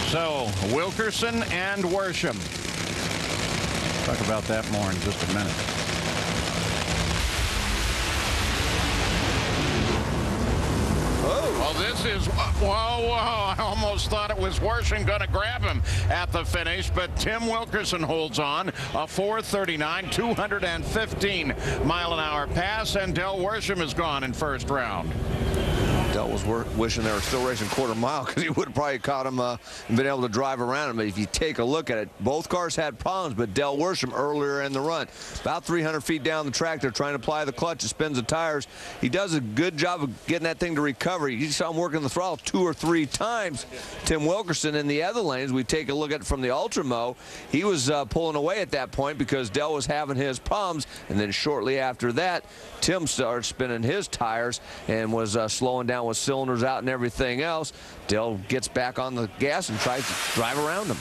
So, Wilkerson and Worsham. Talk about that more in just a minute. Well, this is, whoa, I almost thought it was Worsham going to grab him at the finish, but Tim Wilkerson holds on. A 4:39, 215-mile-an-hour pass, and Del Worsham is gone in first round. Del was wishing they were still racing quarter mile because he would have probably caught him and been able to drive around him. But if you take a look at it, both cars had problems, but Del Worsham earlier in the run, about 300 feet down the track, they're trying to apply the clutch, it spins the tires. He does a good job of getting that thing to recover. You saw him working the throttle 2 or 3 times. Tim Wilkerson in the other lanes, we take a look at it from the Ultramo, he was pulling away at that point because Del was having his problems, and then shortly after that, Tim started spinning his tires and was slowing down with cylinders out and everything else. Del gets back on the gas and tries to drive around him.